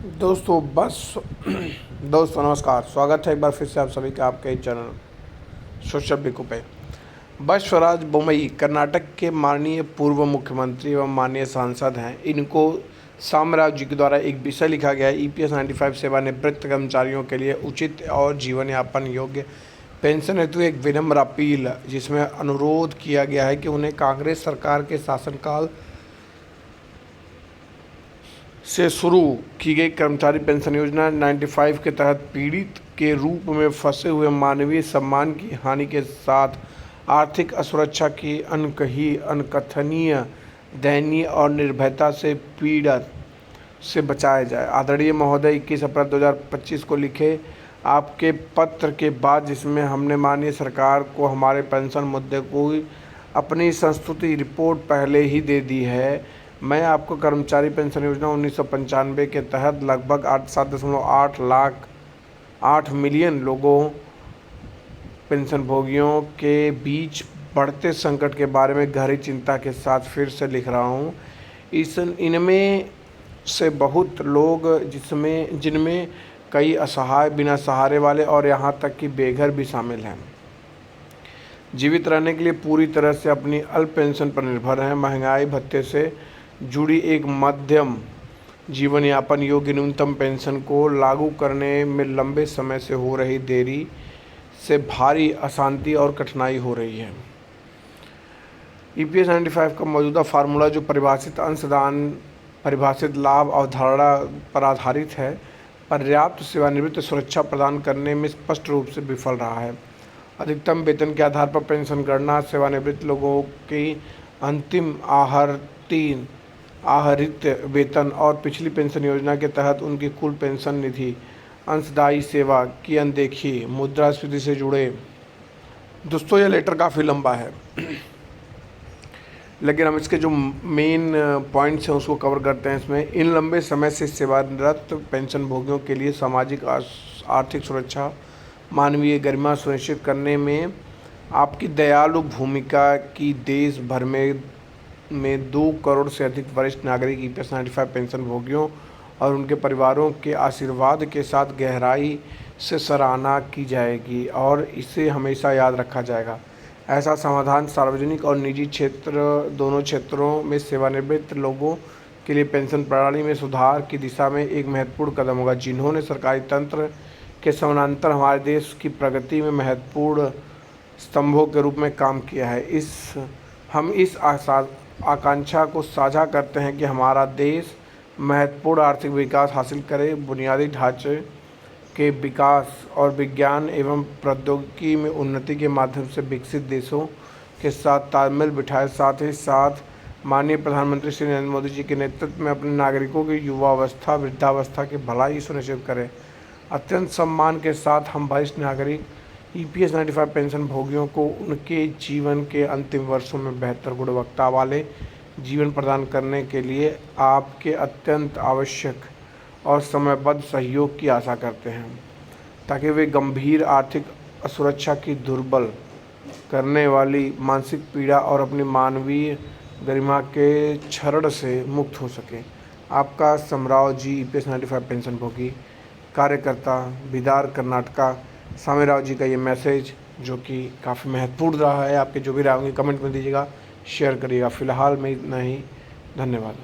दोस्तों बस दोस्तों नमस्कार। स्वागत है एक बार फिर से आप सभी का आपके चैनल सोशल बिकू पे। बसवराज बोम्मई कर्नाटक के माननीय पूर्व मुख्यमंत्री एवं माननीय सांसद हैं। इनको सामराव जी के द्वारा एक विषय लिखा गया है EPS 95 सेवानिवृत्त कर्मचारियों के लिए उचित और जीवन यापन योग्य पेंशन हेतु एक विनम्र अपील, जिसमें अनुरोध किया गया है कि उन्हें कांग्रेस सरकार के शासनकाल से शुरू की गई कर्मचारी पेंशन योजना 95 के तहत पीड़ित के रूप में फंसे हुए मानवीय सम्मान की हानि के साथ आर्थिक असुरक्षा की अनकथनीय दयनीय और निर्भयता से पीड़ित से बचाया जाए। आदरणीय महोदय, 21 अप्रैल 2025 को लिखे आपके पत्र के बाद, जिसमें हमने माननीय सरकार को हमारे पेंशन मुद्दे को अपनी संस्तुति रिपोर्ट पहले ही दे दी है। मैं आपको कर्मचारी पेंशन योजना 1995 के तहत लगभग 7.8 मिलियन लोगों पेंशन भोगियों के बीच बढ़ते संकट के बारे में गहरी चिंता के साथ फिर से लिख रहा हूँ। इनमें से बहुत लोग जिनमें कई असहाय, बिना सहारे वाले और यहाँ तक कि बेघर भी शामिल हैं, जीवित रहने के लिए पूरी तरह से अपनी अल्प पेंशन पर निर्भर हैं। महंगाई भत्ते से जुड़ी एक मध्यम जीवन यापन योग्य न्यूनतम पेंशन को लागू करने में लंबे समय से हो रही देरी से भारी अशांति और कठिनाई हो रही है। EPS 95 का मौजूदा फार्मूला, जो परिभाषित अंशदान परिभाषित लाभ अवधारणा पर आधारित है, पर्याप्त सेवानिवृत्ति सुरक्षा प्रदान करने में स्पष्ट रूप से विफल रहा है। अधिकतम वेतन के आधार पर पेंशन गणना, सेवानिवृत्त लोगों की अंतिम आहरित वेतन और पिछली पेंशन योजना के तहत उनकी कुल पेंशन निधि, अंशदायी सेवा की अनदेखी, मुद्रास्फीति से जुड़े। दोस्तों, यह लेटर काफ़ी लंबा है, लेकिन हम इसके जो मेन पॉइंट्स हैं उसको कवर करते हैं। इसमें इन लंबे समय से सेवारत पेंशन भोगियों के लिए सामाजिक आर्थिक सुरक्षा, मानवीय गरिमा सुनिश्चित करने में आपकी दयालु भूमिका की देश भर में 2 करोड़ से अधिक वरिष्ठ नागरिक EPS 95 पेंशन भोगियों और उनके परिवारों के आशीर्वाद के साथ गहराई से सराहना की जाएगी और इसे हमेशा याद रखा जाएगा। ऐसा समाधान सार्वजनिक और निजी क्षेत्र दोनों क्षेत्रों में सेवानिवृत्त लोगों के लिए पेंशन प्रणाली में सुधार की दिशा में एक महत्वपूर्ण कदम होगा, जिन्होंने सरकारी तंत्र के समानांतर हमारे देश की प्रगति में महत्वपूर्ण स्तंभों के रूप में काम किया है। हम इस आकांक्षा को साझा करते हैं कि हमारा देश महत्वपूर्ण आर्थिक विकास हासिल करे, बुनियादी ढांचे के विकास और विज्ञान एवं प्रौद्योगिकी में उन्नति के माध्यम से विकसित देशों के साथ तालमेल बिठाए। साथ ही साथ माननीय प्रधानमंत्री श्री नरेंद्र मोदी जी के नेतृत्व में अपने नागरिकों की युवावस्था, वृद्धावस्था की भलाई सुनिश्चित करें। अत्यंत सम्मान के साथ हम वरिष्ठ नागरिक EPS 95 पेंशन भोगियों को उनके जीवन के अंतिम वर्षों में बेहतर गुणवत्ता वाले जीवन प्रदान करने के लिए आपके अत्यंत आवश्यक और समयबद्ध सहयोग की आशा करते हैं, ताकि वे गंभीर आर्थिक असुरक्षा की दुर्बल करने वाली मानसिक पीड़ा और अपनी मानवीय गरिमा के क्षरण से मुक्त हो सकें। आपका समराव जी, EPS 95 पेंशन भोगी कार्यकर्ता, बिदार, कर्नाटका। सामेराव जी का ये मैसेज, जो कि काफ़ी महत्वपूर्ण रहा है। आपके जो भी राय होंगे कमेंट में दीजिएगा, शेयर करिएगा। फिलहाल मैं इतना ही, धन्यवाद।